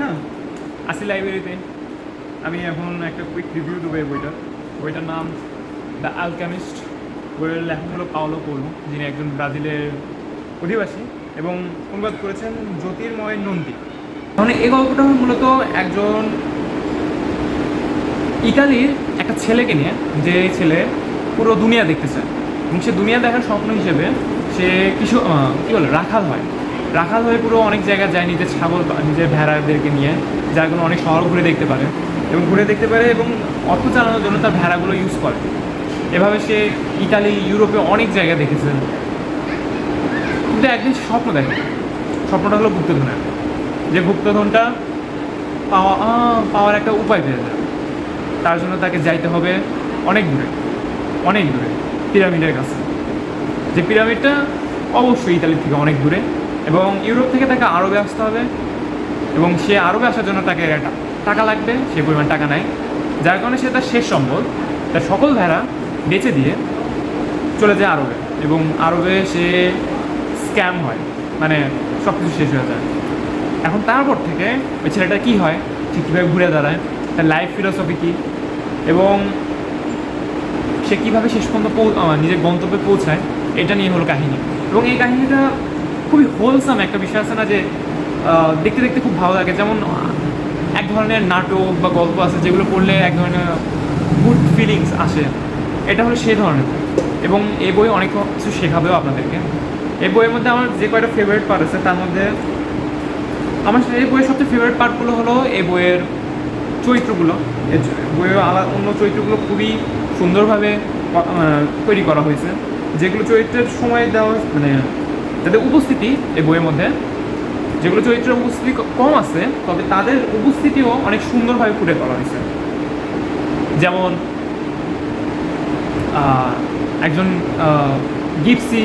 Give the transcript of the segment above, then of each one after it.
হ্যাঁ, আসি লাইব্রেরিতে। আমি এখন একটা কুইক রিভিউ দেবো এই বইটার নাম দ্য অ্যালকেমিস্ট। বইয়ের লেখক হলো পাওলো কোয়েলো, যিনি একজন ব্রাজিলের অধিবাসী এবং অনুবাদ করেছেন জ্যোতির্ময় নন্দী। মানে এই গল্পটা মূলত একজন ইতালির একটা ছেলেকে নিয়ে, যে ছেলে পুরো দুনিয়া দেখতে চায় এবং সে দুনিয়া দেখার স্বপ্ন হিসেবে সে কিছু কী বলে রাখাল হয়ে পুরো অনেক জায়গায় যায়, নিজের ছাগল নিজের ভেড়াদেরকে নিয়ে, যারগুলো অনেক শহর ঘুরে দেখতে পারে এবং অর্থ চালানোর জন্য তার ভেড়াগুলো ইউজ করে। এভাবে সে ইতালি, ইউরোপে অনেক জায়গা দেখেছেন, কিন্তু একদিন সে স্বপ্ন দেখে। স্বপ্নটা হলো গুপ্তধনের, যে গুপ্তধনটা পাওয়ার একটা উপায় পেয়ে যায়। তার জন্য তাকে যাইতে হবে অনেক দূরে পিরামিডের কাছে, যে পিরামিডটা অবশ্যই ইতালি থেকে অনেক দূরে, এবং ইউরোপ থেকে তাকে আরবে আসতে হবে, এবং সে আরবে আসার জন্য তাকে টাকা লাগবে, সে পরিমাণ টাকা নাই, যার কারণে সে তার শেষ সম্বল, তার সকল ভেড়া বেচে দিয়ে চলে যায় আরবে, এবং আরবে সে স্ক্যাম হয়, মানে সব কিছু শেষ হয়ে যায়। এখন তারপর থেকে ওই ছেলেটা কী হয়, সে কীভাবে ঘুরে দাঁড়ায়, তার লাইফ ফিলোসফি কী, এবং সে কীভাবে শেষ পর্যন্ত নিজের গন্তব্যে পৌঁছায়, এটা নিয়ে হলো কাহিনী। এবং এই কাহিনিটা খুবই হোলসাম একটা বিষয় আছে না, যে দেখতে দেখতে খুব ভালো লাগে। যেমন এক ধরনের নাটক বা গল্প আছে যেগুলো পড়লে এক ধরনের গুড ফিলিংস আসে, এটা হলো সেই ধরনের। এবং এই বই অনেক কিছু শেখাবেও আপনাদেরকে। এই বইয়ের মধ্যে আমার যে কয়টা ফেভারিট পার্ট আছে, তার মধ্যে আমার এই বইয়ের সবচেয়ে ফেভারিট পার্টগুলো হলো এই বইয়ের চরিত্রগুলো। বইয়ের অন্য চরিত্রগুলো খুবই সুন্দরভাবে তৈরি করা হয়েছে, যেগুলো চরিত্রের সময় দেওয়া, মানে যাদের উপস্থিতি এই বইয়ের মধ্যে, যেগুলো চরিত্রের উপস্থিতি কম আছে, তবে তাদের উপস্থিতিও অনেক সুন্দরভাবে ফুটে তোলা হয়েছে। যেমন একজন গিপসি,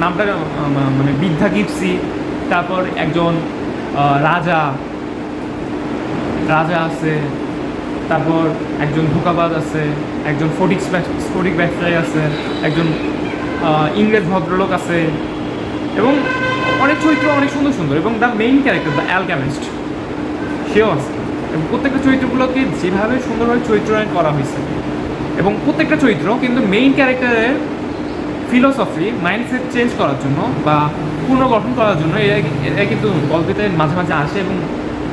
নামটা মানে বৃদ্ধা গিপসি, তারপর একজন রাজা আছে, তারপর একজন ধোঁকাবাজ আছে, একজন স্ফটিক ব্যবসায়ী আছে, একজন ইংরেজ ভদ্রলোক আছে, এবং অনেক চরিত্র অনেক সুন্দর, এবং the main character the alchemist সেও আছে। এবং প্রত্যেকটা চরিত্রগুলোকে যেভাবে সুন্দরভাবে চরিত্রায়ন করা হয়েছে, এবং প্রত্যেকটা চরিত্র কিন্তু মেইন ক্যারেক্টারের ফিলোসফি, মাইন্ডসেট চেঞ্জ করার জন্য বা পুনর্গঠন করার জন্য এরা কিন্তু গল্পেতে মাঝে মাঝে আসে এবং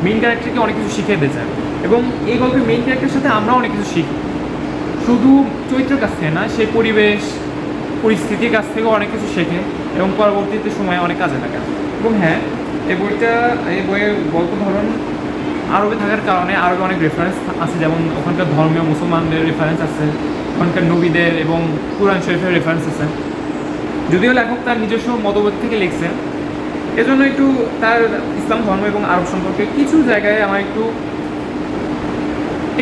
মেইন ক্যারেক্টারকে অনেক কিছু শিখিয়ে দিতে চায়। এবং এই গল্পের মেইন ক্যারেক্টারের সাথে আমরাও অনেক কিছু শিখি, শুধু চরিত্রের কাছ থেকে না, সেই পরিবেশ পরিস্থিতির কাছ থেকেও অনেক কিছু শেখে এবং পরবর্তীতে সময় অনেক কাজে লাগে। এবং হ্যাঁ, এই বইয়ের গল্প ধরন আরবে থাকার কারণে আরবে অনেক রেফারেন্স আছে, যেমন ওখানকার ধর্মীয় মুসলমানদের রেফারেন্স আছে, ওখানকার নবীদের এবং কুরআন শরীফের রেফারেন্স আছে। যদিও লেখক তার নিজস্ব মতবোধ থেকে লিখছেন, এজন্য একটু তার ইসলাম ধর্ম এবং আরব সম্পর্কে কিছু জায়গায় আমার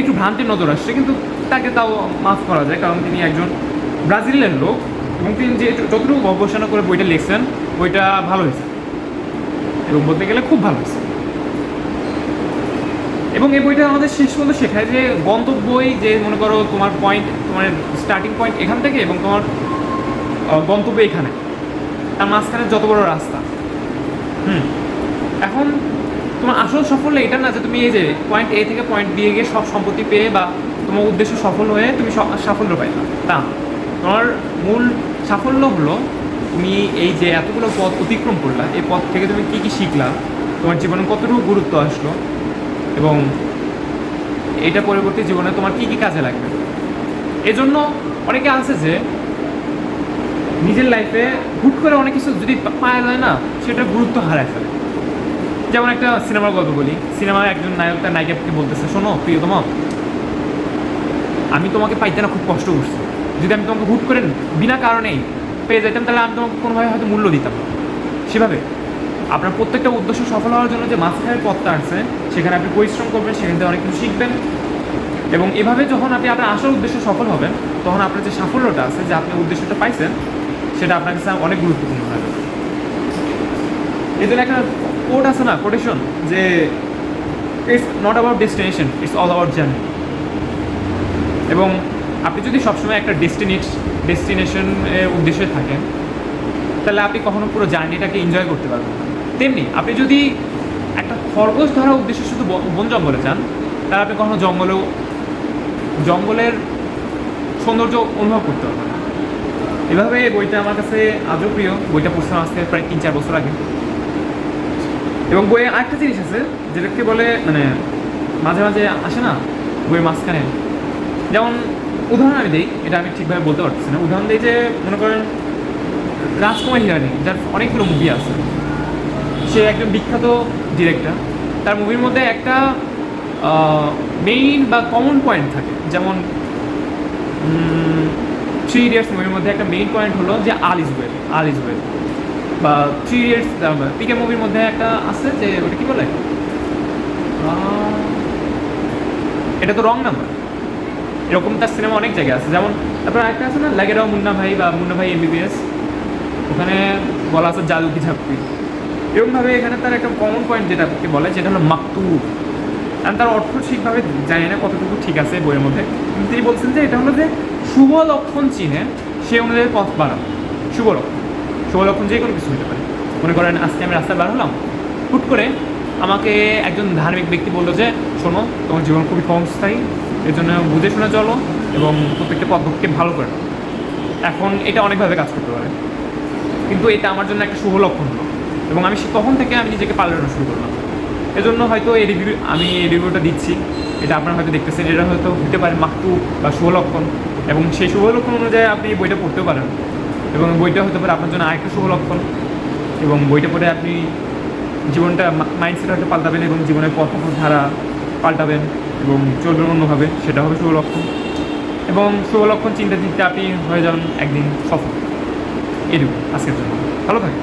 একটু ভ্রান্তির নজর আসছে, কিন্তু তাকে তাও মাফ করা যায়, কারণ তিনি একজন ব্রাজিলের লোক এবং তিনি যে যতটুকু গবেষণা করে বইটা লিখছেন, বইটা ভালো হয়েছে এবং বলতে গেলে খুব ভালো হয়েছে। এবং এই বইটা আমাদের শেষ পর্যন্ত শেখায় যে গন্তব্যই, যে মনে করো তোমার স্টার্টিং পয়েন্ট এখান থেকে এবং তোমার গন্তব্য এখানে, তার মাঝখানে যত বড় রাস্তা। এখন তোমার আসল সাফল্য এটা না যে তুমি এই যে পয়েন্ট এ থেকে পয়েন্ট বি গিয়ে সব সম্পত্তি পেয়ে বা তোমার উদ্দেশ্য সফল হয়ে তুমি সাফল্য পাইলা, তা তোমার মূল সাফল্য হলো তুমি এই যে এতগুলো পথ অতিক্রম করলা, এই পথ থেকে তুমি কী কী শিখলা, তোমার জীবনে কতটুকু গুরুত্ব আসলো, এবং এটা পরবর্তী জীবনে তোমার কী কী কাজে লাগবে। এজন্য অনেকে আছে যে নিজের লাইফে হুট করে অনেক কিছু যদি পাওয়া যায় না, সেটা গুরুত্ব হারায় ফেলে। যেমন একটা সিনেমার গল্প বলি, সিনেমায় একজন নায়ক তার নায়িকাকে বলতেছে, শোনো প্রিয়তম, আমি তোমাকে পাইতে না খুব কষ্ট করছি, যদি আমি তোমাকে হুট করে বিনা কারণেই পেয়ে যেতাম, তাহলে আমি তোমাকে কোনোভাবে হয়তো মূল্য দিতাম না। সেভাবে আপনার প্রত্যেকটা উদ্দেশ্য সফল হওয়ার জন্য যে মাঝখানের পথটা আছে, সেখানে আপনি পরিশ্রম করবেন, সেখান থেকে অনেক কিছু শিখবেন, এবং এভাবে যখন আপনি আপনার আসল উদ্দেশ্য সফল হবেন, তখন আপনার যে সাফল্যটা আছে, যে আপনি উদ্দেশ্যটা পাইছেন, সেটা আপনার কাছে অনেক গুরুত্বপূর্ণ হবে। এই জন্য একটা কোট আছে না, কোটেশন, যে it's not about destination, it's all about journey. এবং আপনি যদি সবসময় একটা ডেস্টিনেশনের উদ্দেশ্যে থাকেন, তাহলে আপনি কখনো পুরো জার্নিটাকে এনজয় করতে পারবেন। তেমনি আপনি যদি একটা খরগোশ ধরার উদ্দেশ্যে শুধু বন জঙ্গলে যান, তাহলে আপনি কখনো জঙ্গলের সৌন্দর্য অনুভব করতে পারবেন না। এভাবে বইটা আমার কাছে আজও প্রিয়। বইটা পড়ছিলাম আজকে প্রায় 3-4 বছর আগে। এবং বইয়ে আরেকটা জিনিস আছে যেটাকে বলে মানে মাঝে মাঝে আসে না বইয়ের মাঝখানে, যেমন উদাহরণ আমি দিই, এটা আমি ঠিকভাবে বলতে পারতেছি না। উদাহরণ দিই যে মনে করেন রাজকুমার হিরানি, যার অনেকগুলো মুভি আছে, সে একজন বিখ্যাত ডিরেক্টর। তার মুভির মধ্যে একটা মেইন বা কমন পয়েন্ট থাকে, যেমন 3 ইডিয়টস মুভির মধ্যে একটা মেইন পয়েন্ট হলো যে আল ইজ ওয়েল, বা 3 ইডিয়টস পিকে মুভির মধ্যে একটা আছে যে ওটা কী বলে, এটা তো রং নাম্বার। এরকম তার সিনেমা অনেক জায়গায় আছে। যেমন তারপর একটা আছে না লাগে রাও মুন্না ভাই বা মুন্না ভাই MBBS, ওখানে বলা আছে জাদু কি ঝাপ্পি। এরকমভাবে এখানে তার একটা কমন পয়েন্ট যেটাকে বলে, যেটা হলো মাকতুব। আমি তার অর্থ ঠিকভাবে জানি না কতটুকু ঠিক আছে বইয়ের মধ্যে, কিন্তু তিনি বলছেন যে এটা হলো যে শুভ লক্ষণ চিনে সে অনুযায়ী পথ বাড়ানো। শুভ লক্ষণ যে কোনো কিছু হতে পারে। মনে করেন আজকে আমি রাস্তায় বার হলাম, হুট করে আমাকে একজন ধার্মিক ব্যক্তি বললো যে শোনো, তোমার জীবন খুবই ক্ষণস্থায়ী, এর জন্য বুঝে শুনে চলো এবং প্রত্যেকটা পদক্ষেপ ভালো করে। এখন এটা অনেকভাবে কাজ করতে পারে, কিন্তু এটা আমার জন্য একটা শুভ লক্ষণ হলো এবং আমি তখন থেকে আমি নিজেকে পাল্টানো শুরু করলাম। এজন্য হয়তো আমি এই রিভিউটা দিচ্ছি, এটা আপনারা হয়তো দেখতেছেন, এটা হয়তো হতে পারে মাকতুব বা শুভ লক্ষণ, এবং সেই শুভ লক্ষণ অনুযায়ী আপনি বইটা পড়তেও পারেন, এবং বইটা হতে পারে আপনার জন্য আরেকটা শুভ লক্ষণ, এবং বইটা পড়ে আপনি জীবনটা মাইন্ডসেট হয়তো পাল্টাবেন এবং জীবনের ধারা পাল্টাবেন এবং চলবেন অন্যভাবে, সেটা হবে শুভ লক্ষণ। এবং শুভ লক্ষণ চিন্তা আপনি হয়ে যাবেন একদিন সফল। এটুকু আজকের জন্য। ভালো থাকেন।